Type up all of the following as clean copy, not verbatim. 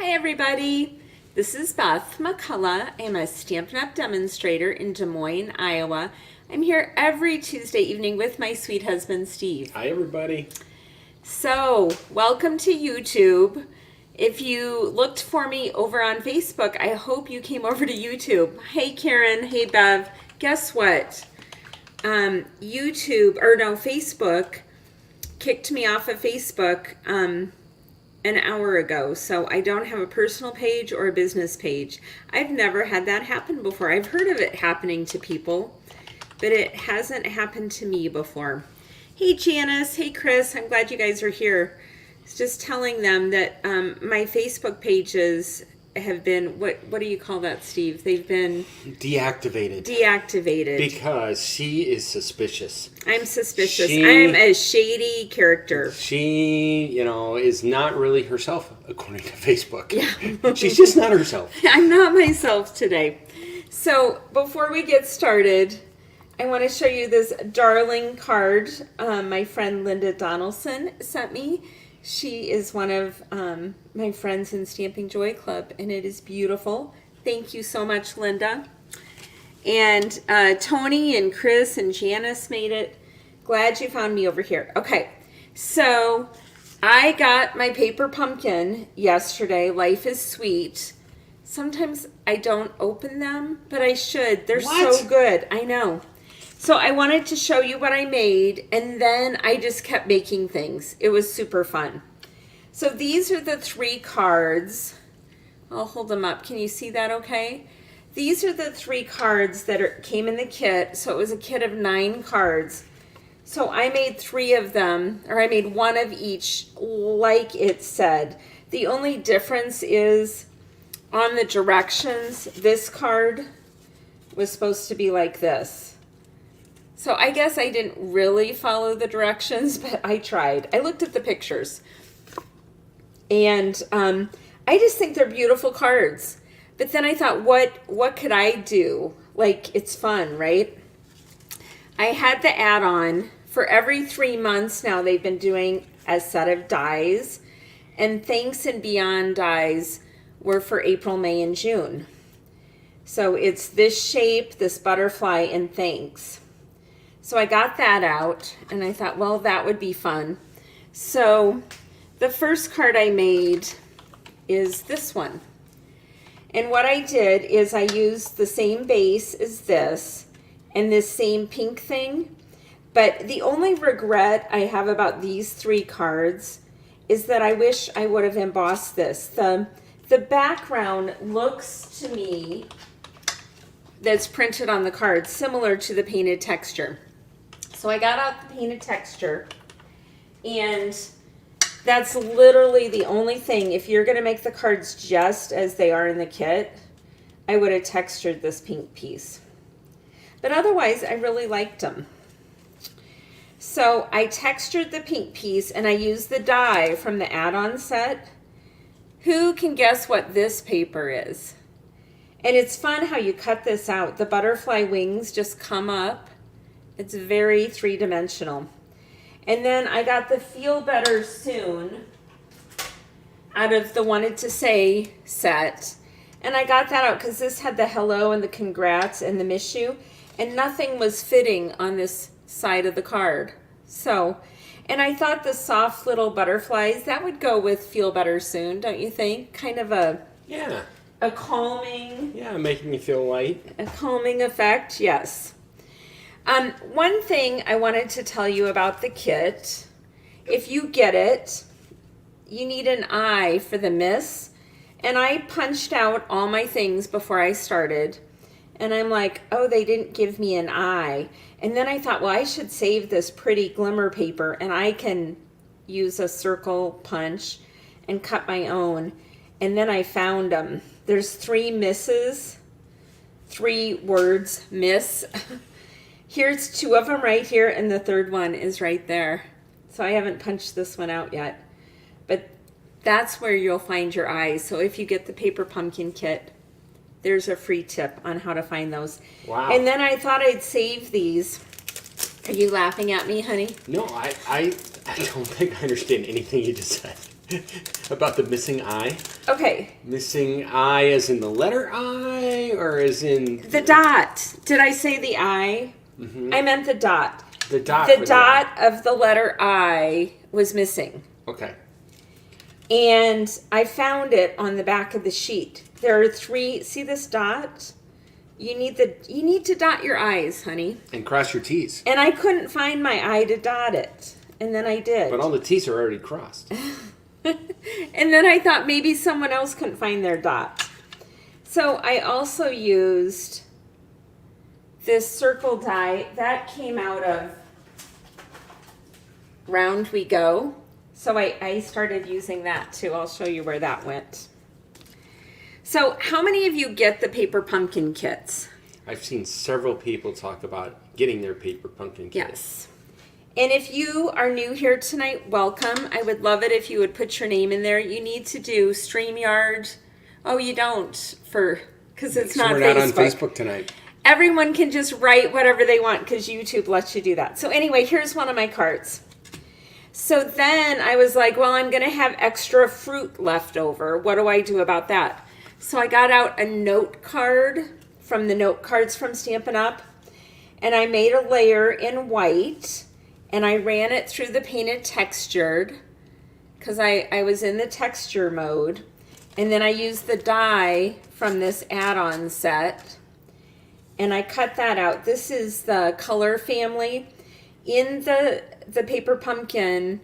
Hi everybody, this is Beth McCullough. I'm a Stampin' Up! Demonstrator in Des Moines, Iowa. I'm here every Tuesday evening with my sweet husband, Steve. Hi everybody. So, welcome to YouTube. If you looked for me over on Facebook, I hope you came over to YouTube. Hey Karen, hey Bev, guess what? Facebook kicked me off of Facebook an hour ago, so I don't have a personal page or a business page. I've never had that happen before. I've heard of it happening to people, but it hasn't happened to me before. Hey Janice, hey Chris, I'm glad you guys are here. I was just telling them that my Facebook pages have been, what do you call that, Steve? They've been deactivated because she is suspicious. I'm suspicious. I'm a shady character. She, is not really herself according to Facebook. Yeah. She's just not herself. I'm not myself today. So before we get started, I want to show you this darling card my friend Linda Donaldson sent me. She is one of my friends in Stamping Joy Club, and it is beautiful. Thank you so much, Linda. And Tony and Chris and Janice made it. Glad you found me over here. Okay, so I got my paper pumpkin yesterday. Life is Sweet. Sometimes I don't open them, but I should. They're so good. I know. So I wanted to show you what I made, and then I just kept making things. It was super fun. So these are the 3 cards. I'll hold them up. Can you see that okay? These are the 3 cards that came in the kit. So it was a kit of 9 cards. So I made 3 of them, or I made 1 of each like it said. The only difference is on the directions, this card was supposed to be like this. So I guess I didn't really follow the directions, but I tried. I looked at the pictures. And I just think they're beautiful cards. But then I thought, what could I do? Like, it's fun, right? I had the add-on. For every 3 months now, they've been doing a set of dies. And Thanks and Beyond dies were for April, May, and June. So it's this shape, this butterfly, and Thanks. So I got that out, and I thought, well, that would be fun. So the first card I made is this one. And what I did is I used the same base as this and this same pink thing. But the only regret I have about these 3 cards is that I wish I would have embossed this. The background looks to me that's printed on the card similar to the painted texture. So I got out the painted texture, and that's literally the only thing. If you're going to make the cards just as they are in the kit, I would have textured this pink piece. But otherwise, I really liked them. So I textured the pink piece, and I used the die from the add-on set. Who can guess what this paper is? And it's fun how you cut this out. The butterfly wings just come up. It's very 3-dimensional. And then I got the Feel Better Soon out of the Wanted to Say set. And I got that out because this had the hello and the congrats and the miss you. And nothing was fitting on this side of the card. So, and I thought the soft little butterflies, that would go with Feel Better Soon, don't you think? Kind of a calming. Yeah, making you feel light. A calming effect, yes. One thing I wanted to tell you about the kit, if you get it, you need an eye for the miss. And I punched out all my things before I started. And I'm like, oh, they didn't give me an eye. And then I thought, well, I should save this pretty glimmer paper, and I can use a circle punch and cut my own. And then I found them. There's 3 misses, 3 words, miss. Here's 2 of them right here, and the 3rd one is right there. So I haven't punched this one out yet. But that's where you'll find your eyes. So if you get the paper pumpkin kit, there's a free tip on how to find those. Wow. And then I thought I'd save these. Are you laughing at me, honey? No, I don't think I understand anything you just said. About the missing I? Okay, Missing I as in the letter I, or as in... the dot. Did I say the I? I meant the dot. The dot. The for dot of the letter I was missing. Okay. And I found it on the back of the sheet. There are 3, see this dot? You need to dot your I's, honey. And cross your T's. And I couldn't find my I to dot it. And then I did. But all the T's are already crossed. And then I thought maybe someone else couldn't find their dot. So I also used this circle die. That came out of Round We Go. So I started using that too. I'll show you where that went. So how many of you get the paper pumpkin kits? I've seen several people talk about getting their paper pumpkin kit. Yes. And if you are new here tonight, welcome. I would love it if you would put your name in there. You need to do StreamYard. Oh, you don't, because it's not We're Facebook. not on Facebook tonight. Everyone can just write whatever they want because YouTube lets you do that. So anyway, here's one of my cards. So then I was like, well, I'm going to have extra fruit left over. What do I do about that? So I got out a note card from the note cards from Stampin' Up! And I made a layer in white. And I ran it through the painted textured because I was in the texture mode. And then I used the die from this add-on set. And I cut that out. This is the color family. In the paper pumpkin,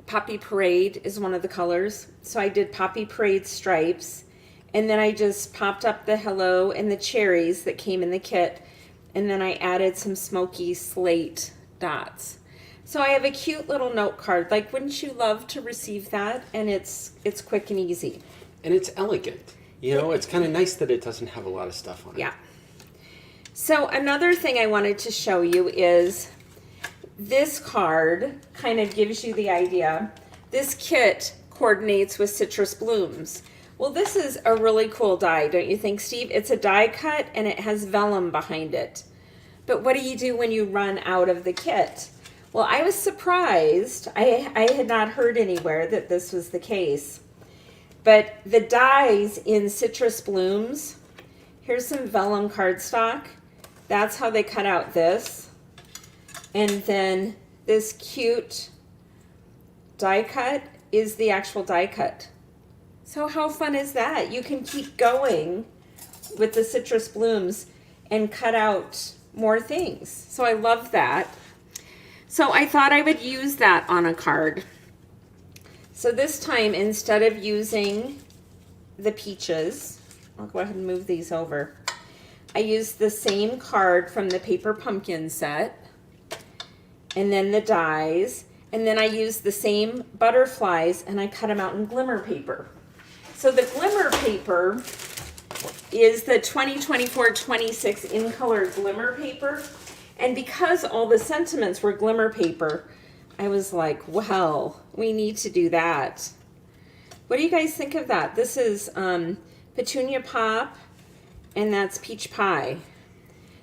Poppy Parade is one of the colors. So I did Poppy Parade stripes. And then I just popped up the hello and the cherries that came in the kit. And then I added some smoky slate dots. So I have a cute little note card. Like, wouldn't you love to receive that? And it's quick and easy. And it's elegant. You know, it's kind of nice that it doesn't have a lot of stuff on it. Yeah. So another thing I wanted to show you is this card kind of gives you the idea. This kit coordinates with Citrus Blooms. Well, this is a really cool die, don't you think, Steve? It's a die cut and it has vellum behind it. But what do you do when you run out of the kit? Well, I was surprised. I had not heard anywhere that this was the case. But the dies in Citrus Blooms, here's some vellum cardstock. That's how they cut out this. And then this cute die cut is the actual die cut. So how fun is that? You can keep going with the Citrus Blooms and cut out more things. So I love that. So I thought I would use that on a card. So this time, instead of using the peaches, I'll go ahead and move these over. I used the same card from the paper pumpkin set, and then the dies, and then I used the same butterflies and I cut them out in glimmer paper. So the glimmer paper is the 2024-26 in color glimmer paper. And because all the sentiments were glimmer paper, I was like, well, we need to do that. What do you guys think of that? This is Petunia Pop, and that's Peach Pie.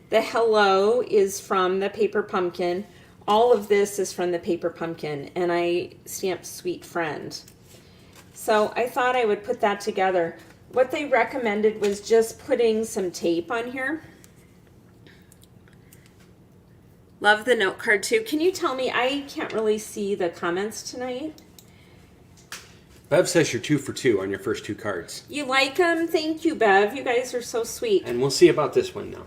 The hello is from the paper pumpkin. All of this is from the paper pumpkin, and I stamped Sweet Friend. So I thought I would put that together. What they recommended was just putting some tape on here. Love the note card too. Can you tell me, I can't really see the comments tonight. Bev says you're 2 for 2 on your first 2 cards. You like them? Thank you, Bev. You guys are so sweet. And we'll see about this one now.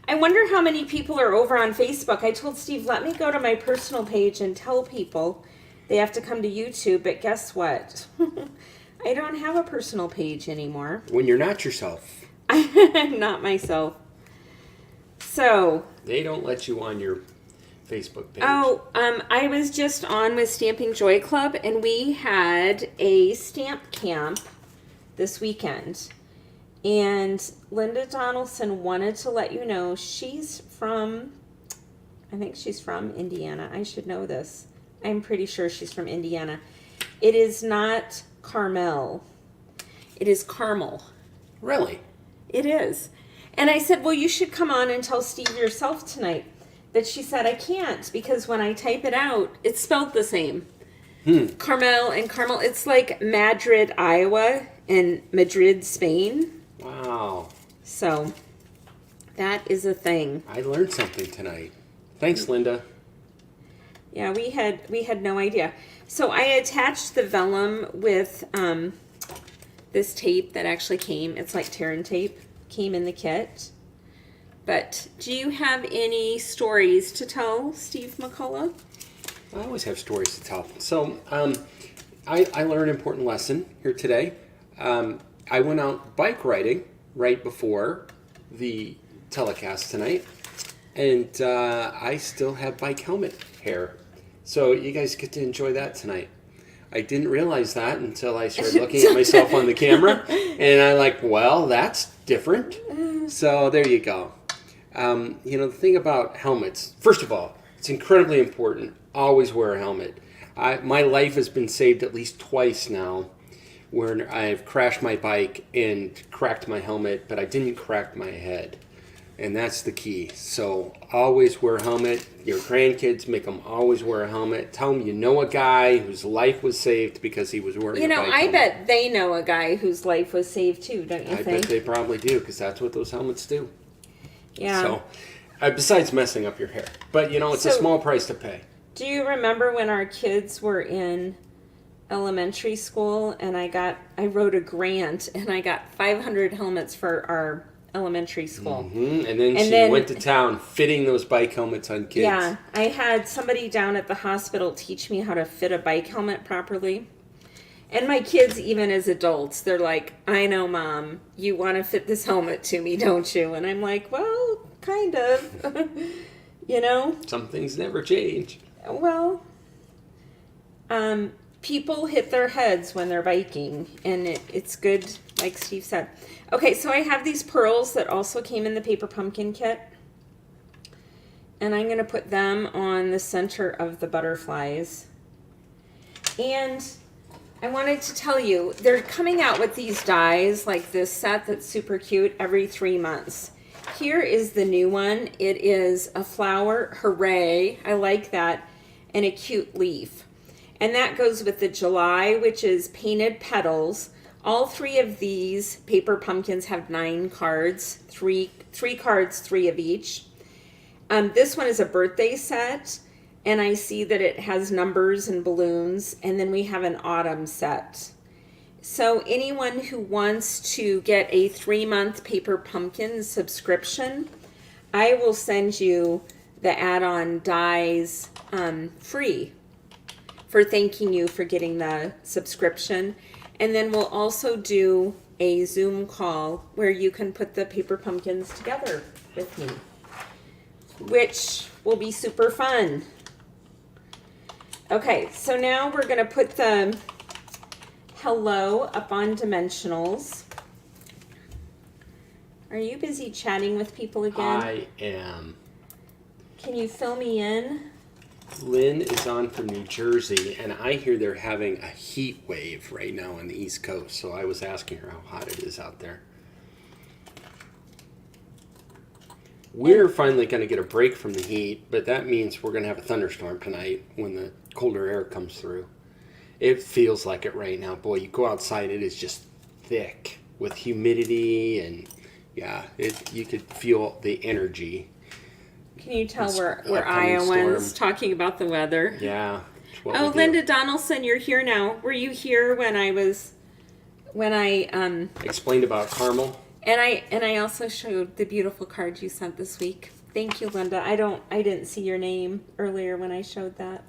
I wonder how many people are over on Facebook. I told Steve, let me go to my personal page and tell people they have to come to YouTube, but guess what? I don't have a personal page anymore. When you're not yourself. I'm not myself. So. They don't let you on your Facebook page. Oh, I was just on with Stamping Joy Club, and we had a stamp camp this weekend. And Linda Donaldson wanted to let you know she's from, I think she's from Indiana. I should know this. I'm pretty sure she's from Indiana. It is not Carmel. It is Carmel. Really? It is. And I said, well, you should come on and tell Steve yourself tonight. But she said, I can't, because when I type it out, it's spelled the same. Carmel and Carmel. It's like Madrid, Iowa, and Madrid, Spain. Wow. So that is a thing. I learned something tonight. Thanks, Linda. Yeah, we had no idea. So I attached the vellum with this tape that actually came. It's like Terran tape. Came in the kit. But do you have any stories to tell, Steve McCullough? I always have stories to tell. So I learned an important lesson here today. I went out bike riding right before the telecast tonight, and I still have bike helmet hair. So you guys get to enjoy that tonight. I didn't realize that until I started looking at myself on the camera, and I'm like, well, that's different. So there you go. The thing about helmets, first of all, it's incredibly important. Always wear a helmet. My life has been saved at least twice now where I've crashed my bike and cracked my helmet, but I didn't crack my head. And that's the key. So always wear a helmet. Your grandkids, make them always wear a helmet. Tell them you know a guy whose life was saved because he was wearing a bike helmet. I bet they know a guy whose life was saved too, don't you think? I bet they probably do because that's what those helmets do. Yeah. So, besides messing up your hair. But, it's a small price to pay. Do you remember when our kids were in elementary school and I wrote a grant and I got 500 helmets for our elementary school. Mm-hmm. And then she went to town fitting those bike helmets on kids. Yeah, I had somebody down at the hospital teach me how to fit a bike helmet properly. And my kids, even as adults, they're like, I know, Mom, you want to fit this helmet to me, don't you? And I'm like, well, kind of. Some things never change. Well, people hit their heads when they're biking, and it's good, like Steve said. Okay, so I have these pearls that also came in the Paper Pumpkin kit, and I'm going to put them on the center of the butterflies. And I wanted to tell you, they're coming out with these dies, like this set that's super cute, every 3 months. Here is the new one. It is a flower, hooray, I like that, and a cute leaf. And that goes with the July, which is painted petals. All 3 of these paper pumpkins have 9 cards, three cards, 3 of each. This one is a birthday set, and I see that it has numbers and balloons, and then we have an autumn set. So anyone who wants to get a 3-month Paper Pumpkin subscription, I will send you the add-on dies free for thanking you for getting the subscription. And then we'll also do a Zoom call where you can put the Paper Pumpkins together with me, which will be super fun. Okay, so now we're going to put the hello up on dimensionals. Are you busy chatting with people again? I am. Can you fill me in? Lynn is on from New Jersey, and I hear they're having a heat wave right now on the East Coast, so I was asking her how hot it is out there. We're finally going to get a break from the heat, but that means we're going to have a thunderstorm tonight when the colder air comes through. It feels like it right now. Boy, you go outside, it is just thick with humidity, and you could feel the energy. Can you tell we're Iowans talking about the weather? Yeah. Oh, Linda Donaldson, you're here now. Were you here when I explained about Carmel? And I also showed the beautiful card you sent this week. Thank you, Linda. I didn't see your name earlier when I showed that.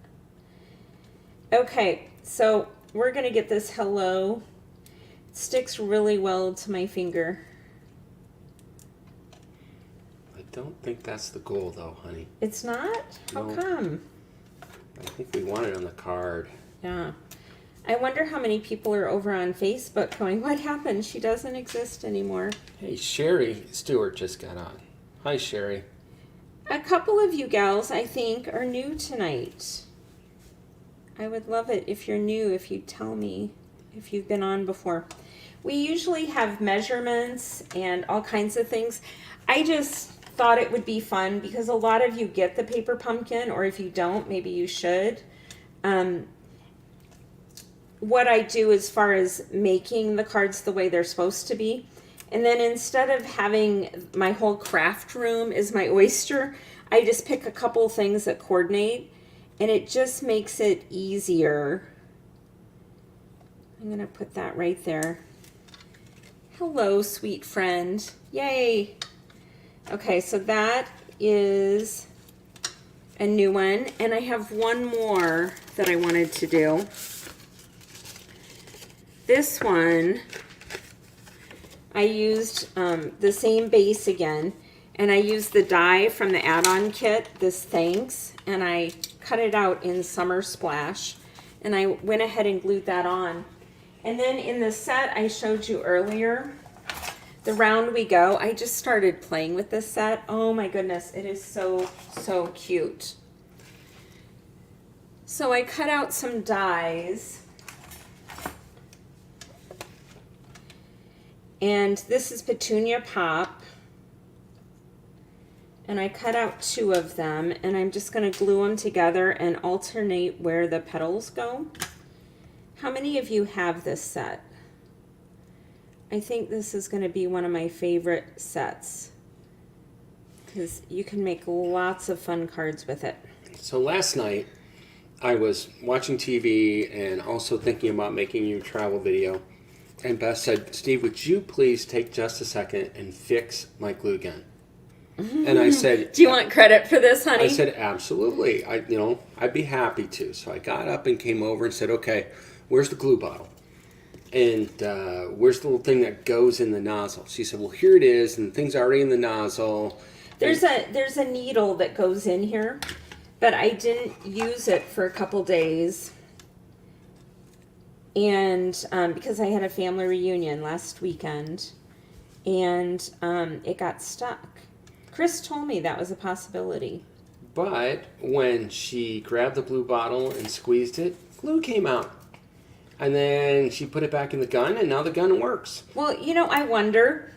Okay, so we're gonna get this hello. It sticks really well to my finger. I don't think that's the goal, though, honey. It's not? How No. come? I think we want it on the card. Yeah. I wonder how many people are over on Facebook going, what happened? She doesn't exist anymore. Hey, Sherry Stewart just got on. Hi, Sherry. A couple of you gals, I think, are new tonight. I would love it if you're new, if you tell me if you've been on before. We usually have measurements and all kinds of things. I just thought it would be fun because a lot of you get the Paper Pumpkin, or if you don't, maybe you should. what I do as far as making the cards the way they're supposed to be. And then instead of having my whole craft room is my oyster, I just pick a couple things that coordinate, and it just makes it easier. I'm going to put that right there. Hello, sweet friend. Yay. Okay, so that is a new one, and I have one more that I wanted to do. This one, I used the same base again, and I used the die from the add-on kit, this Thanks, and I cut it out in Summer Splash, and I went ahead and glued that on. And then in the set I showed you earlier, the Round We Go, I just started playing with this set. Oh my goodness, it is so, so cute. So I cut out some dies. And this is Petunia Pop. And I cut out 2 of them, and I'm just going to glue them together and alternate where the petals go. How many of you have this set? I think this is going to be one of my favorite sets because you can make lots of fun cards with it. So last night I was watching TV and also thinking about making you a travel video. And Beth said, Steve, would you please take just a second and fix my glue gun? And I said, do you want credit for this, honey? I said, absolutely. I'd be happy to. So I got up and came over and said, okay, where's the glue bottle? And where's the little thing that goes in the nozzle? She said, well, here it is, and the thing's already in the nozzle. There's a needle that goes in here, but I didn't use it for a couple days. And because I had a family reunion last weekend, and it got stuck. Chris told me that was a possibility. But when she grabbed the blue bottle and squeezed it, glue came out. And then she put it back in the gun, and now the gun works. Well, I wonder.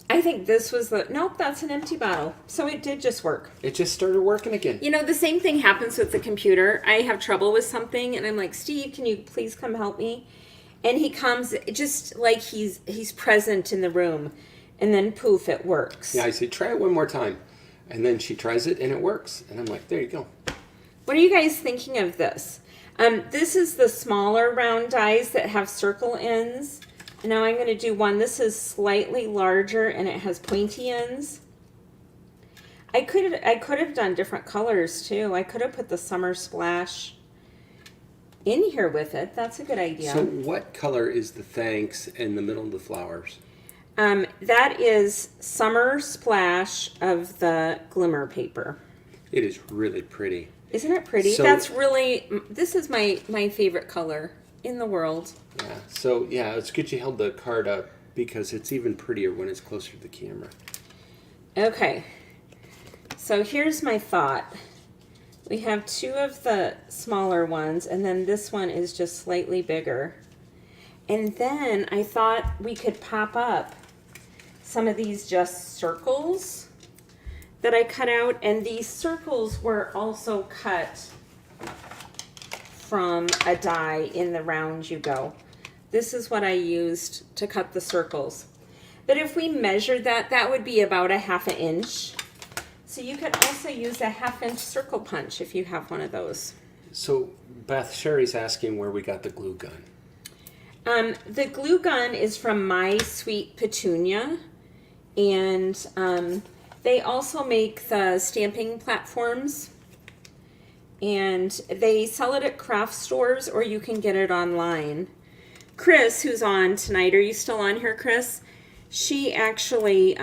I think this was nope, that's an empty bottle. So it did just work. It just started working again. The same thing happens with the computer. I have trouble with something, and I'm like, Steve, can you please come help me? And he comes just like he's present in the room. And then poof, it works. Yeah, I say, try it one more time. And then she tries it, and it works. And I'm like, there you go. What are you guys thinking of this? This is the smaller round dies that have circle ends. And now I'm going to do one. This is slightly larger, and it has pointy ends. I could have done different colors, too. I could have put the Summer Splash in here with it. That's a good idea. So what color is the Thanks in the middle of the flowers? That is Summer Splash of the Glimmer paper. It is really pretty. Isn't it pretty? So, this is my favorite color in the world. Yeah, so yeah, it's good you held the card up because it's even prettier when it's closer to the camera. Okay, so here's my thought. We have 2 of the smaller ones, and then this one is just slightly bigger. And then I thought we could pop up some of these just circles that I cut out, and these circles were also cut from a die in the Round You Go. This is what I used to cut the circles. But if we measured that, that would be about a 1/2 inch. So you could also use a 1/2 inch circle punch if you have one of those. So Beth, Sherry's asking where we got the glue gun. The glue gun is from My Sweet Petunia, and they also make the stamping platforms, and they sell it at craft stores, or you can get it online. Chris, who's on tonight, are you still on here, Chris? She actually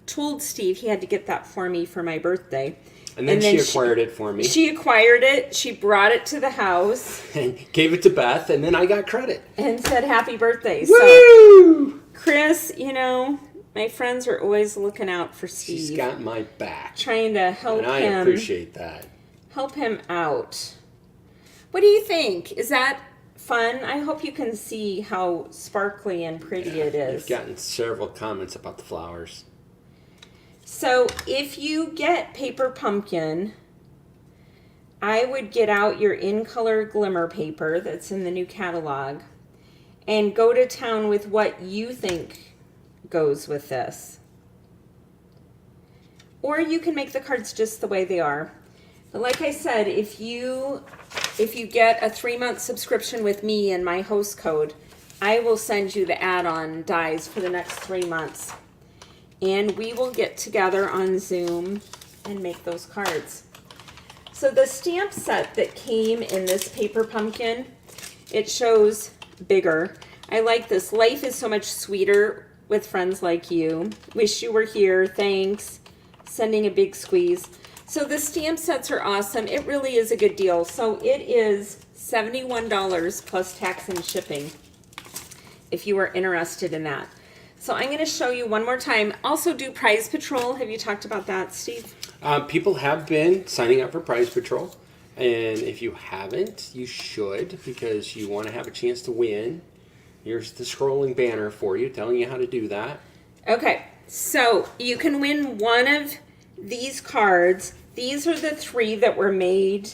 told Steve he had to get that for me for my birthday. And then she acquired it for me. She acquired it. She brought it to the house. And gave it to Beth, and then I got credit. And said happy birthday. Woo! So, Chris, my friends are always looking out for Steve. She's got my back. Trying to help him. And I appreciate that. Help him out. What do you think? Is that fun? I hope you can see how sparkly and pretty it is. We've gotten several comments about the flowers. So if you get Paper Pumpkin, I would get out your In Color Glimmer paper that's in the new catalog and go to town with what you think goes with this. Or you can make the cards just the way they are. But like I said, if you get a 3-month subscription with me and my host code, I will send you the add-on dies for the next 3 months. And we will get together on Zoom and make those cards. So the stamp set that came in this paper pumpkin, it shows bigger. I like this. Life is so much sweeter with friends like you. Wish you were here. Thanks. Sending a big squeeze. So the stamp sets are awesome. It really is a good deal. So it is $71 plus tax and shipping if you are interested in that. So I'm going to show you one more time. Also do Prize Patrol. Have you talked about that, Steve? People have been signing up for Prize Patrol, and if you haven't, you should, because you want to have a chance to win. Here's the scrolling banner for you, telling you how to do that. Okay, so you can win one of these cards. These are the 3 that were made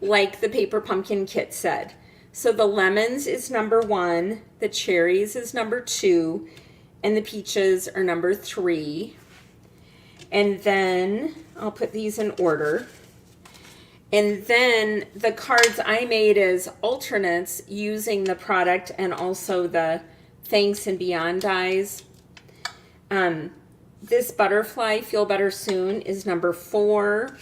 like the Paper Pumpkin kit said. So the lemons is number 1, the cherries is number 2, and the peaches are number 3. And then I'll put these in order. And then the cards I made as alternates using the product and also the Thanks and Beyond dies. This butterfly, Feel Better Soon, is number 4.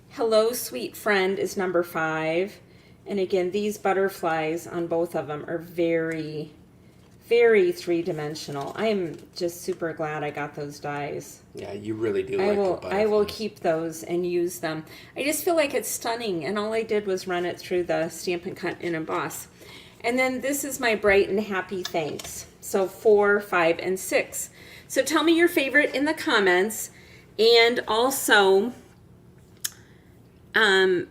Hello, Sweet Friend is number 5. And again, these butterflies on both of them are very, very 3-dimensional. I am just super glad I got those dies. Yeah, you really do like the butterflies. I will keep those and use them. I just feel like it's stunning, and all I did was run it through the Stampin' Cut and Emboss. And then this is my Bright and Happy Thanks. So 4, 5, and 6. So tell me your favorite in the comments, and also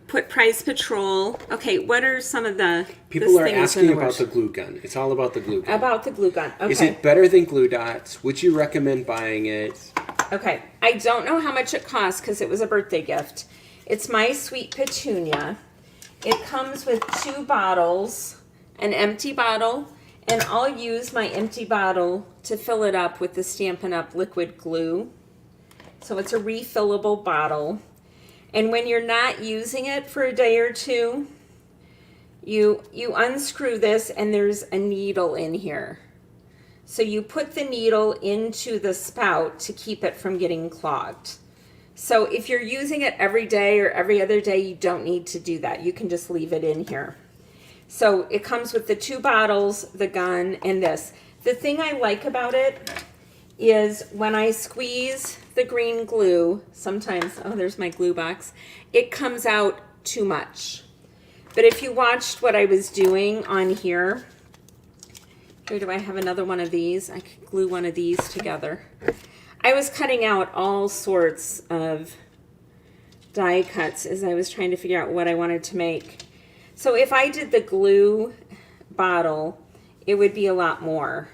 put Prize Patrol. Okay, what are some of the people are asking about the glue gun? It's all about the glue gun. About the glue gun. Okay. Is it better than Glue Dots? Would you recommend buying it? Okay, I don't know how much it costs because it was a birthday gift. It's My Sweet Petunia. It comes with 2 bottles, an empty bottle, and I'll use my empty bottle to fill it up with the Stampin' Up! Liquid glue. So it's a refillable bottle. And when you're not using it for a day or 2, you unscrew this and there's a needle in here. So you put the needle into the spout to keep it from getting clogged. So if you're using it every day or every other day, you don't need to do that. You can just leave it in here. So it comes with the 2 bottles, the gun, and this. The thing I like about it is when I squeeze the green glue, sometimes, oh, there's my glue box, it comes out too much. But if you watched what I was doing on here, here, do I have another one of these? I could glue one of these together. I was cutting out all sorts of die cuts as I was trying to figure out what I wanted to make. So if I did the glue bottle, it would be a lot more.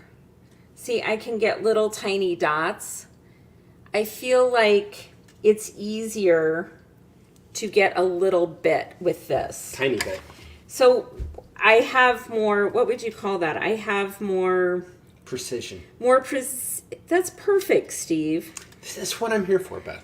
See, I can get little tiny dots. I feel like it's easier to get a little bit with this. Tiny bit. So I have more, what would you call that? I have more... Precision. That's perfect, Steve. That's what I'm here for, Beth.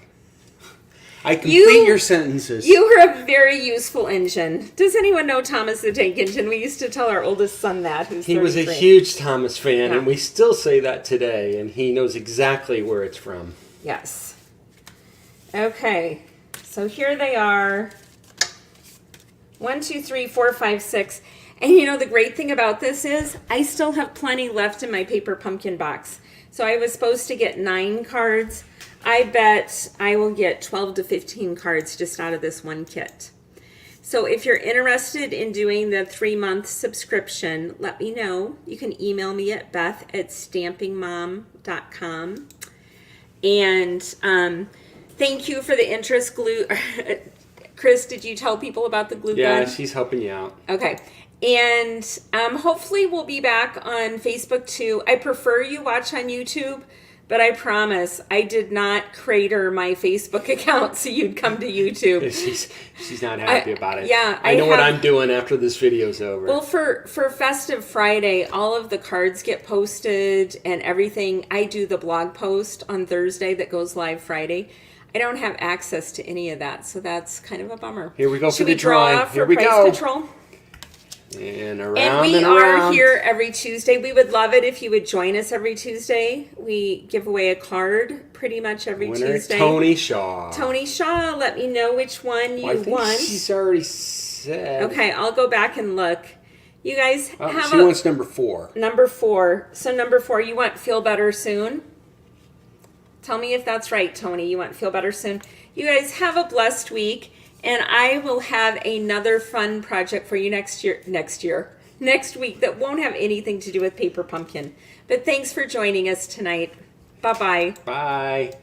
I complete your sentences. You are a very useful engine. Does anyone know Thomas the Tank Engine? We used to tell our oldest son that, who's 33. He was a huge Thomas fan, and we still say that today, and he knows exactly where it's from. Yes. Okay, so here they are. 1, 2, 3, 4, 5, 6. And you know, the great thing about this is I still have plenty left in my Paper Pumpkin box. So I was supposed to get 9 cards. I bet I will get 12 to 15 cards just out of this one kit. So if you're interested in doing the 3-month subscription, let me know. You can email me at beth@stampingmom.com. And thank you for the interest. Glue. Chris, did you tell people about the glue gun? Yeah, she's helping you out. Okay. And hopefully we'll be back on Facebook too. I prefer you watch on YouTube, but I promise I did not crater my Facebook account so you'd come to YouTube. She's not happy about it. Yeah, I know what I'm doing after this video's over. Well, for Festive Friday, all of the cards get posted and everything. I do the blog post on Thursday that goes live Friday. I don't have access to any of that, so that's kind of a bummer. Here we go for Should the we draw drawing. for Here we Price go. Patrol? And around And we and are around. here every Tuesday. We would love it if you would join us every Tuesday. We give away a card pretty much every Winner, Tuesday. Tony Shaw. Tony Shaw, let me know which one you Well, I think want. she's already said. Okay, I'll go back and look. You guys Oh, have she wants number 4. number 4. So number 4, you want Feel Better Soon? Tell me if that's right, Tony. You want Feel Better Soon? You guys have a blessed week, and I will have another fun project for you next week that won't have anything to do with Paper Pumpkin. But thanks for joining us tonight. Bye-bye. Bye.